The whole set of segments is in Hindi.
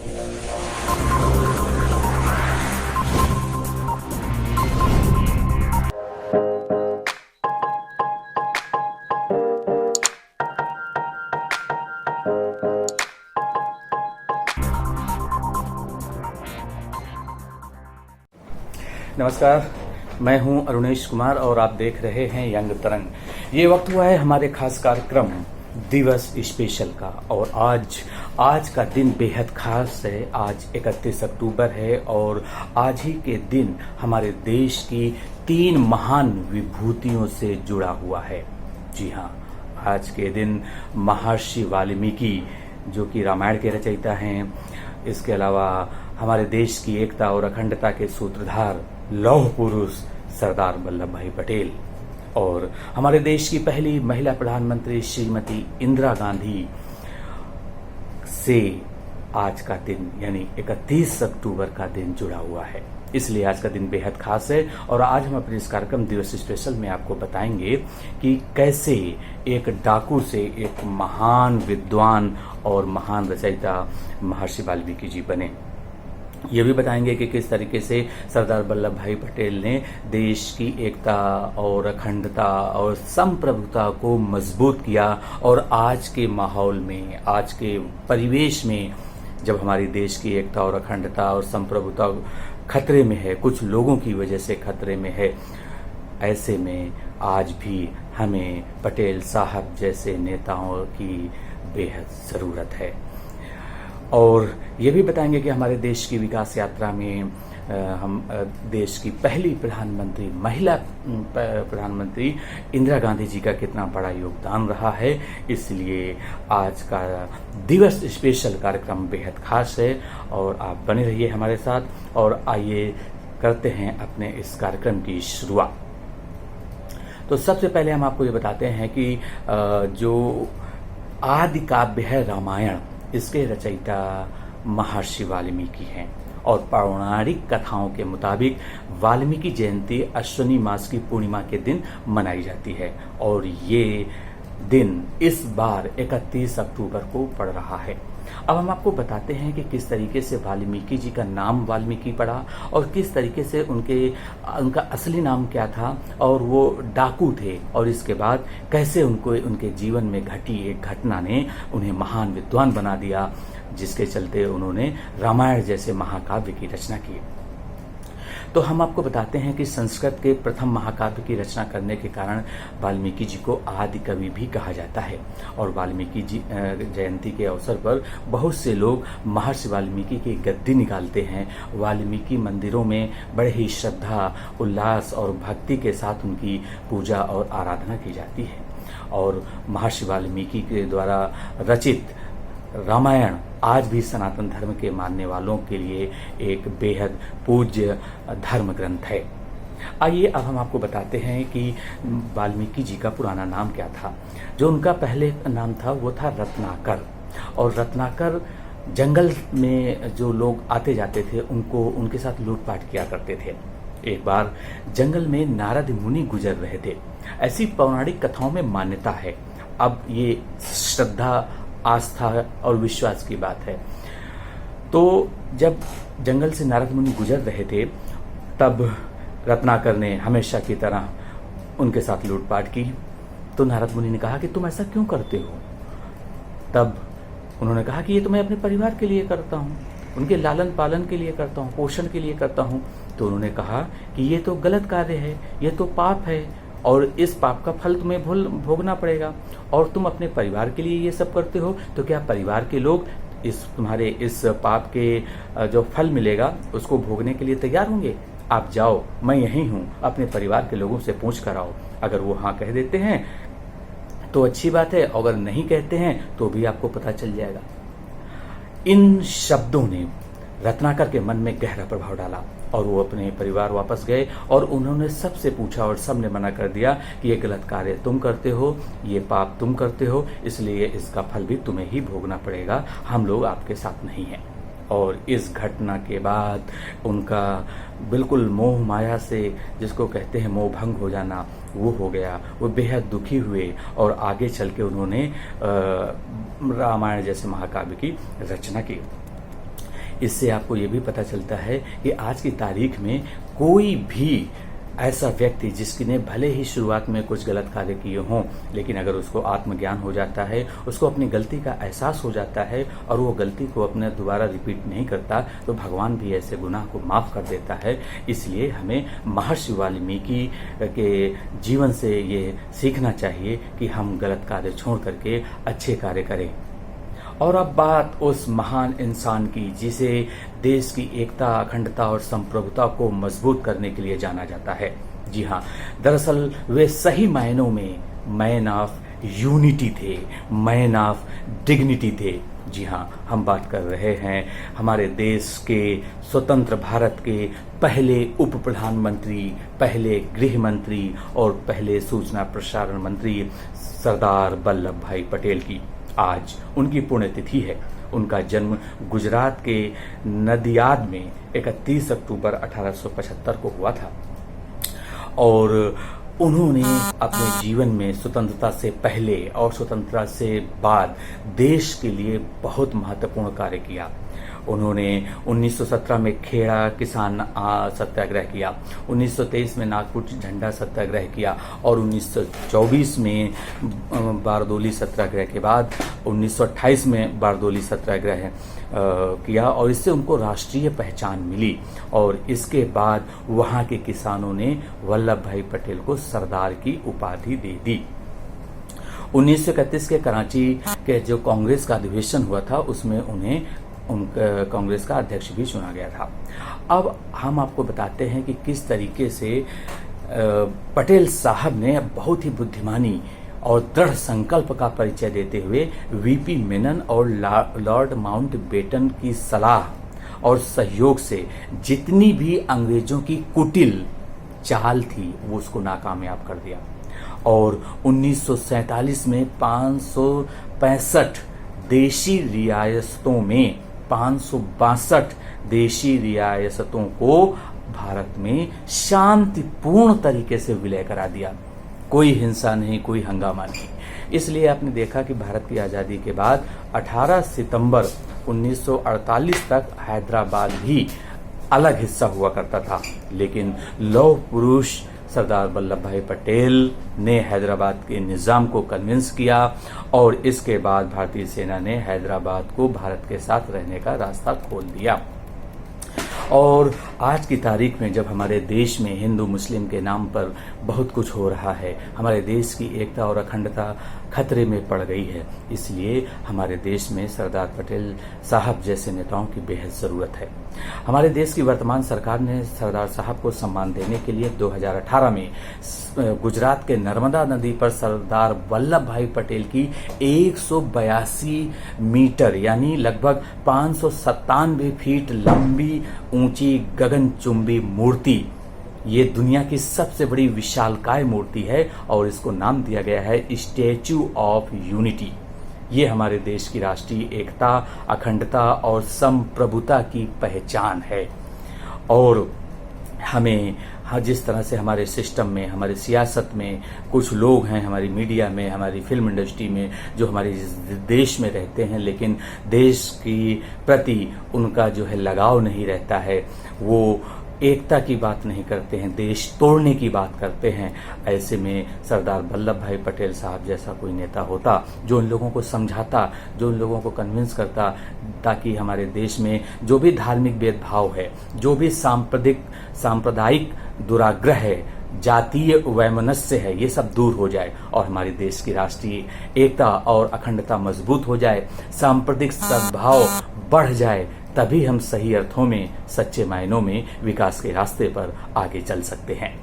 नमस्कार, मैं हूं अरुणेश कुमार और आप देख रहे हैं यंग तरंग। ये वक्त हुआ है हमारे खास कार्यक्रम दिवस स्पेशल का और आज का दिन बेहद खास है। आज 31 अक्टूबर है और आज ही के दिन हमारे देश की 3 महान विभूतियों से जुड़ा हुआ है। जी हाँ, आज के दिन महर्षि वाल्मीकि जो कि रामायण के रचयिता हैं, इसके अलावा हमारे देश की एकता और अखंडता के सूत्रधार लौह पुरुष सरदार वल्लभ भाई पटेल और हमारे देश की पहली महिला प्रधानमंत्री श्रीमती इंदिरा गांधी से आज का दिन यानी 31 अक्टूबर का दिन जुड़ा हुआ है। इसलिए आज का दिन बेहद खास है और आज हम अपने इस कार्यक्रम दिवस स्पेशल में आपको बताएंगे कि कैसे एक डाकू से एक महान विद्वान और महान रचयिता महर्षि वाल्मीकि जी बने। ये भी बताएंगे कि किस तरीके से सरदार वल्लभ भाई पटेल ने देश की एकता और अखंडता और संप्रभुता को मजबूत किया और आज के माहौल में, आज के परिवेश में जब हमारी देश की एकता और अखंडता और संप्रभुता खतरे में है, कुछ लोगों की वजह से खतरे में है, ऐसे में आज भी हमें पटेल साहब जैसे नेताओं की बेहद ज़रूरत है। और ये भी बताएंगे कि हमारे देश की विकास यात्रा में हम देश की पहली प्रधानमंत्री महिला प्रधानमंत्री इंदिरा गांधी जी का कितना बड़ा योगदान रहा है। इसलिए आज का दिवस स्पेशल कार्यक्रम बेहद खास है और आप बने रहिए हमारे साथ। और आइए करते हैं अपने इस कार्यक्रम की शुरुआत। तो सबसे पहले हम आपको ये बताते हैं कि जो आदि काव्य है रामायण, इसके रचयिता महर्षि वाल्मीकि हैं और पौराणिक कथाओं के मुताबिक वाल्मीकि जयंती अश्विनी मास की पूर्णिमा के दिन मनाई जाती है और ये दिन इस बार 31 अक्टूबर को पड़ रहा है। अब हम आपको बताते हैं कि किस तरीके से वाल्मीकि जी का नाम वाल्मीकि पड़ा और किस तरीके से उनका असली नाम क्या था और वो डाकू थे और इसके बाद कैसे उनके जीवन में घटी एक घटना ने उन्हें महान विद्वान बना दिया, जिसके चलते उन्होंने रामायण जैसे महाकाव्य की रचना की। तो हम आपको बताते हैं कि संस्कृत के प्रथम महाकाव्य की रचना करने के कारण वाल्मीकि जी को आदि कवि भी कहा जाता है और वाल्मीकि जी जयंती के अवसर पर बहुत से लोग महर्षि वाल्मीकि की गद्दी निकालते हैं। वाल्मीकि मंदिरों में बड़े ही श्रद्धा, उल्लास और भक्ति के साथ उनकी पूजा और आराधना की जाती है और महर्षि वाल्मीकि के द्वारा रचित रामायण आज भी सनातन धर्म के मानने वालों के लिए एक बेहद पूज्य धर्म ग्रंथ है। आइए अब हम आपको बताते हैं कि वाल्मीकि जी का पुराना नाम क्या था। जो उनका पहले नाम था वो था रत्नाकर और रत्नाकर जंगल में जो लोग आते जाते थे उनके साथ लूटपाट किया करते थे। एक बार जंगल में नारद मुनि गुजर रहे थे, ऐसी पौराणिक कथाओं में मान्यता है। अब ये श्रद्धा, आस्था और विश्वास की बात है। तो जब जंगल से नारद मुनि गुजर रहे थे तब रत्नाकर ने हमेशा की तरह उनके साथ लूटपाट की। तो नारद मुनि ने कहा कि तुम ऐसा क्यों करते हो? तब उन्होंने कहा कि ये तो मैं अपने परिवार के लिए करता हूँ, उनके लालन पालन के लिए करता हूँ, पोषण के लिए करता हूँ। तो उन्होंने कहा कि ये तो गलत कार्य है, ये तो पाप है और इस पाप का फल तुम्हें भोगना पड़ेगा और तुम अपने परिवार के लिए ये सब करते हो, तो क्या परिवार के लोग तुम्हारे इस पाप के जो फल मिलेगा उसको भोगने के लिए तैयार होंगे? आप जाओ, मैं यहीं हूँ, अपने परिवार के लोगों से पूछ कर आओ। अगर वो हाँ कह देते हैं तो अच्छी बात है, अगर नहीं कहते हैं तो भी आपको पता चल जाएगा। इन शब्दों ने रत्नाकर के मन में गहरा प्रभाव डाला और वो अपने परिवार वापस गए और उन्होंने सबसे पूछा और सबने मना कर दिया कि ये गलत कार्य तुम करते हो, ये पाप तुम करते हो, इसलिए इसका फल भी तुम्हें ही भोगना पड़ेगा, हम लोग आपके साथ नहीं हैं। और इस घटना के बाद उनका बिल्कुल मोह माया से, जिसको कहते हैं मोह भंग हो जाना, वो हो गया। वो बेहद दुखी हुए और आगे चल के उन्होंने रामायण जैसे महाकाव्य की रचना की। इससे आपको ये भी पता चलता है कि आज की तारीख में कोई भी ऐसा व्यक्ति जिसने भले ही शुरुआत में कुछ गलत कार्य किए हों, लेकिन अगर उसको आत्मज्ञान हो जाता है, उसको अपनी गलती का एहसास हो जाता है और वो गलती को अपने दोबारा रिपीट नहीं करता, तो भगवान भी ऐसे गुनाह को माफ़ कर देता है। इसलिए हमें महर्षि वाल्मीकि के जीवन से ये सीखना चाहिए कि हम गलत कार्य छोड़ करके अच्छे कार्य करें। और अब बात उस महान इंसान की जिसे देश की एकता, अखंडता और संप्रभुता को मजबूत करने के लिए जाना जाता है। जी हाँ, दरअसल वे सही मायनों में मैन ऑफ यूनिटी थे, मैन ऑफ डिग्निटी थे। जी हाँ, हम बात कर रहे हैं हमारे देश के स्वतंत्र भारत के पहले उप प्रधानमंत्री, पहले गृह मंत्री और पहले सूचना प्रसारण मंत्री सरदार वल्लभ भाई पटेल की। आज उनकी पुण्यतिथि है। उनका जन्म गुजरात के नदियाद में 31 अक्टूबर 1875 को हुआ था और उन्होंने अपने जीवन में स्वतंत्रता से पहले और स्वतंत्रता से बाद देश के लिए बहुत महत्वपूर्ण कार्य किया। उन्होंने 1917 में खेड़ा किसान सत्याग्रह किया, 1923 में नागपुर झंडा सत्याग्रह किया और 1924 में बारदोली सत्याग्रह के बाद 1928 में बारदोली सत्याग्रह किया और इससे उनको राष्ट्रीय पहचान मिली। और इसके बाद वहाँ के किसानों ने वल्लभ भाई पटेल को सरदार की उपाधि दे दी। 1931 के कराची के जो कांग्रेस का अधिवेशन हुआ था उसमें उन्हें कांग्रेस का अध्यक्ष भी चुना गया था। अब हम आपको बताते हैं कि किस तरीके से पटेल साहब ने बहुत ही बुद्धिमानी और दृढ़ संकल्प का परिचय देते हुए वीपी मेनन और लॉर्ड माउंटबेटन की सलाह और सहयोग से जितनी भी अंग्रेजों की कुटिल चाल थी वो उसको नाकामयाब कर दिया। और 1947 में 565 देशी रियासतों में 562 देशी रियासतों को भारत में शांतिपूर्ण तरीके से विलय करा दिया। कोई हिंसा नहीं, कोई हंगामा नहीं। इसलिए आपने देखा कि भारत की आज़ादी के बाद 18 सितंबर 1948 तक हैदराबाद भी अलग हिस्सा हुआ करता था, लेकिन लौह पुरुष सरदार वल्लभ भाई पटेल ने हैदराबाद के निज़ाम को कन्विंस किया और इसके बाद भारतीय सेना ने हैदराबाद को भारत के साथ रहने का रास्ता खोल दिया। और आज की तारीख में जब हमारे देश में हिंदू मुस्लिम के नाम पर बहुत कुछ हो रहा है, हमारे देश की एकता और अखंडता खतरे में पड़ गई है, इसलिए हमारे देश में सरदार पटेल साहब जैसे नेताओं की बेहद ज़रूरत है। हमारे देश की वर्तमान सरकार ने सरदार साहब को सम्मान देने के लिए 2018 में गुजरात के नर्मदा नदी पर सरदार वल्लभ भाई पटेल की 182 मीटर यानी लगभग 597 फीट लंबी ऊंची गगनचुंबी मूर्ति, ये दुनिया की सबसे बड़ी विशालकाय मूर्ति है और इसको नाम दिया गया है स्टैच्यू ऑफ यूनिटी। ये हमारे देश की राष्ट्रीय एकता, अखंडता और संप्रभुता की पहचान है। और हमें जिस तरह से हमारे सिस्टम में, हमारे सियासत में कुछ लोग हैं, हमारी मीडिया में, हमारी फिल्म इंडस्ट्री में, जो हमारे देश में रहते हैं लेकिन देश की प्रति उनका जो है लगाव नहीं रहता है, वो एकता की बात नहीं करते हैं, देश तोड़ने की बात करते हैं। ऐसे में सरदार वल्लभ भाई पटेल साहब जैसा कोई नेता होता जो उन लोगों को समझाता, जो उन लोगों को कन्विंस करता, ताकि हमारे देश में जो भी धार्मिक भेदभाव है, जो भी सांप्रदायिक दुराग्रह है, जातीय वैमनस्य है, ये सब दूर हो जाए और हमारे देश की राष्ट्रीय एकता और अखंडता मजबूत हो जाए, सांप्रदायिक सद्भाव बढ़ जाए, तभी हम सही अर्थों में, सच्चे मायनों में विकास के रास्ते पर आगे चल सकते हैं।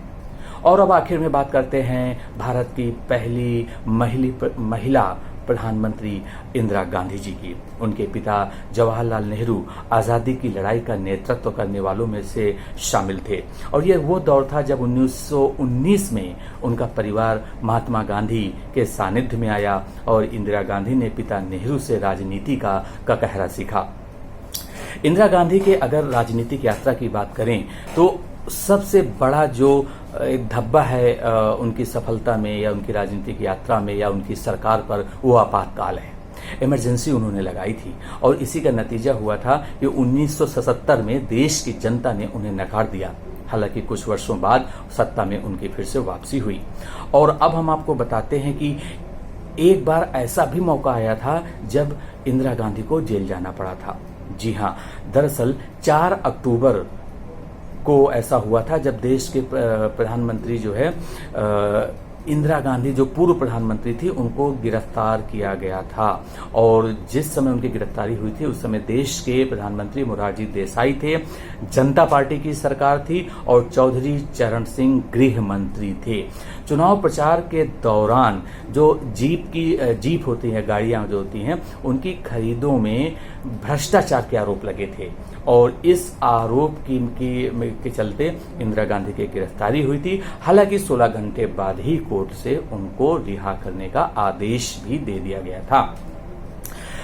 और अब आखिर में बात करते हैं भारत की पहली महिला प्रधानमंत्री इंदिरा गांधी जी की। उनके पिता जवाहरलाल नेहरू आज़ादी की लड़ाई का नेतृत्व करने वालों में से शामिल थे और यह वो दौर था जब 1919 में उनका परिवार महात्मा गांधी के सानिध्य में आया और इंदिरा गांधी ने पिता नेहरू से राजनीति का कहरा सीखा। इंदिरा गांधी के अगर राजनीतिक यात्रा की बात करें तो सबसे बड़ा जो एक धब्बा है उनकी सफलता में या उनकी राजनीतिक यात्रा में या उनकी सरकार पर, वो आपातकाल है। इमरजेंसी उन्होंने लगाई थी और इसी का नतीजा हुआ था कि 1977 में देश की जनता ने उन्हें नकार दिया। हालांकि कुछ वर्षों बाद सत्ता में उनकी फिर से वापसी हुई। और अब हम आपको बताते हैं कि एक बार ऐसा भी मौका आया था जब इंदिरा गांधी को जेल जाना पड़ा था। जी हां, दरअसल 4 अक्टूबर को ऐसा हुआ था जब देश के प्रधानमंत्री जो है इंदिरा गांधी जो पूर्व प्रधानमंत्री थी उनको गिरफ्तार किया गया था। और जिस समय उनकी गिरफ्तारी हुई थी उस समय देश के प्रधानमंत्री मोरारजी देसाई थे, जनता पार्टी की सरकार थी और चौधरी चरण सिंह गृह मंत्री थे। चुनाव प्रचार के दौरान जो जीप होती है, गाड़ियां जो होती हैं, उनकी खरीदों में भ्रष्टाचार के आरोप लगे थे और इस आरोप के चलते इंदिरा गांधी की गिरफ्तारी हुई थी। हालांकि 16 घंटे बाद ही कोर्ट से उनको रिहा करने का आदेश भी दे दिया गया था।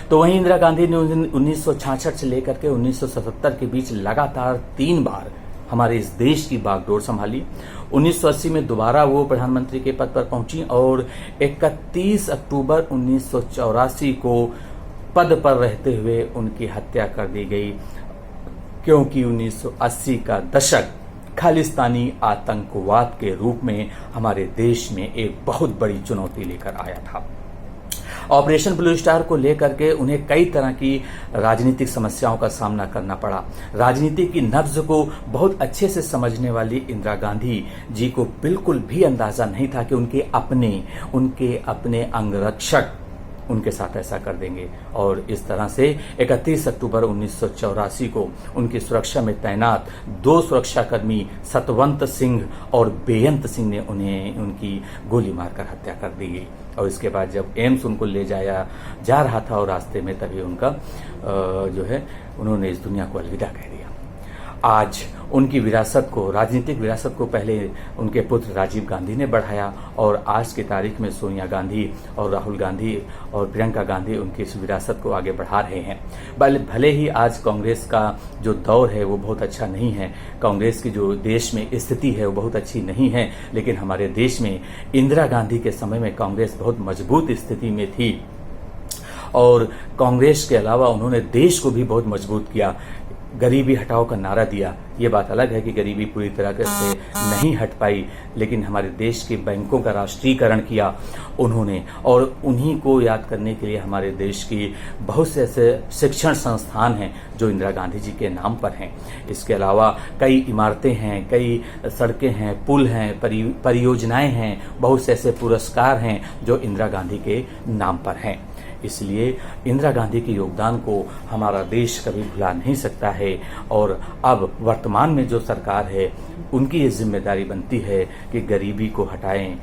तो वहीं इंदिरा गांधी ने 1966 से लेकर के 1977 के बीच लगातार 3 बार हमारे इस देश की बागडोर संभाली। 1980 में दोबारा वो प्रधानमंत्री के पद पर पहुंची और 31 अक्टूबर 1984 को पद पर रहते हुए उनकी हत्या कर दी गई, क्योंकि 1980 का दशक खालिस्तानी आतंकवाद के रूप में हमारे देश में एक बहुत बड़ी चुनौती लेकर आया था। ऑपरेशन ब्लू स्टार को लेकर के उन्हें कई तरह की राजनीतिक समस्याओं का सामना करना पड़ा। राजनीति की नब्ज को बहुत अच्छे से समझने वाली इंदिरा गांधी जी को बिल्कुल भी अंदाजा नहीं था कि उनके अपने अंगरक्षक उनके साथ ऐसा कर देंगे। और इस तरह से 31 अक्टूबर 1984 को उनकी सुरक्षा में तैनात 2 सुरक्षाकर्मी सतवंत सिंह और बेअंत सिंह ने उनकी गोली मारकर हत्या कर दी गई। और इसके बाद जब एम्स उनको ले जाया जा रहा था और रास्ते में तभी उनका उन्होंने इस दुनिया को अलविदा कह दिया। आज उनकी विरासत को, राजनीतिक विरासत को पहले उनके पुत्र राजीव गांधी ने बढ़ाया और आज की तारीख में सोनिया गांधी और राहुल गांधी और प्रियंका गांधी उनकी इस विरासत को आगे बढ़ा रहे हैं। भले ही आज कांग्रेस का जो दौर है वो बहुत अच्छा नहीं है, कांग्रेस की जो देश में स्थिति है वो बहुत अच्छी नहीं है, लेकिन हमारे देश में इंदिरा गांधी के समय में कांग्रेस बहुत मजबूत स्थिति में थी और कांग्रेस के अलावा उन्होंने देश को भी बहुत मजबूत किया। गरीबी हटाओ का नारा दिया। ये बात अलग है कि गरीबी पूरी तरह से नहीं हट पाई, लेकिन हमारे देश के बैंकों का राष्ट्रीयकरण किया उन्होंने और उन्हीं को याद करने के लिए हमारे देश की बहुत से ऐसे शिक्षण संस्थान हैं जो इंदिरा गांधी जी के नाम पर हैं। इसके अलावा कई इमारतें हैं, कई सड़कें हैं, पुल हैं, परियोजनाएं हैं, बहुत से ऐसे पुरस्कार हैं जो इंदिरा गांधी के नाम पर हैं। इसलिए इंदिरा गांधी के योगदान को हमारा देश कभी भुला नहीं सकता है और अब वर्तमान में जो सरकार है उनकी ये जिम्मेदारी बनती है कि गरीबी को हटाएं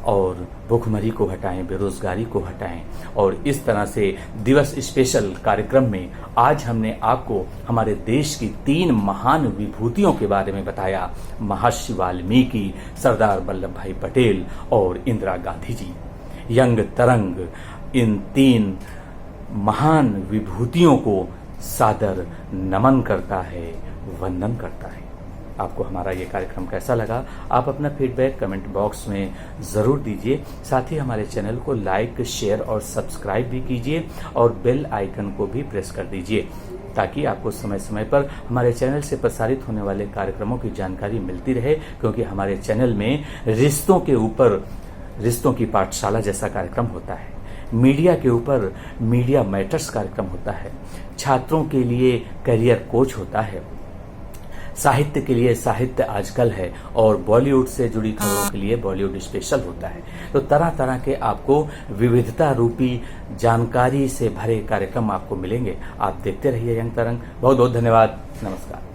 और भूखमरी को हटाएं, बेरोजगारी को हटाएं। और इस तरह से दिवस स्पेशल कार्यक्रम में आज हमने आपको हमारे देश की 3 महान विभूतियों के बारे में बताया, महर्षि वाल्मीकि, सरदार वल्लभ भाई पटेल और इंदिरा गांधी जी। यंग तरंग इन 3 महान विभूतियों को सादर नमन करता है, वंदन करता है। आपको हमारा ये कार्यक्रम कैसा लगा? आप अपना फीडबैक कमेंट बॉक्स में ज़रूर दीजिए। साथ ही हमारे चैनल को लाइक, शेयर और सब्सक्राइब भी कीजिए और बेल आइकन को भी प्रेस कर दीजिए ताकि आपको समय समय पर हमारे चैनल से प्रसारित होने वाले कार्यक्रमों की जानकारी मिलती रहे, क्योंकि हमारे चैनल में रिश्तों के ऊपर रिश्तों की पाठशाला जैसा कार्यक्रम होता है, मीडिया के ऊपर मीडिया मैटर्स कार्यक्रम होता है, छात्रों के लिए करियर कोच होता है, साहित्य के लिए साहित्य आजकल है और बॉलीवुड से जुड़ी खबरों के लिए बॉलीवुड स्पेशल होता है। तो तरह तरह के आपको विविधता रूपी जानकारी से भरे कार्यक्रम आपको मिलेंगे। आप देखते रहिए यंग तरंग। बहुत बहुत धन्यवाद। नमस्कार।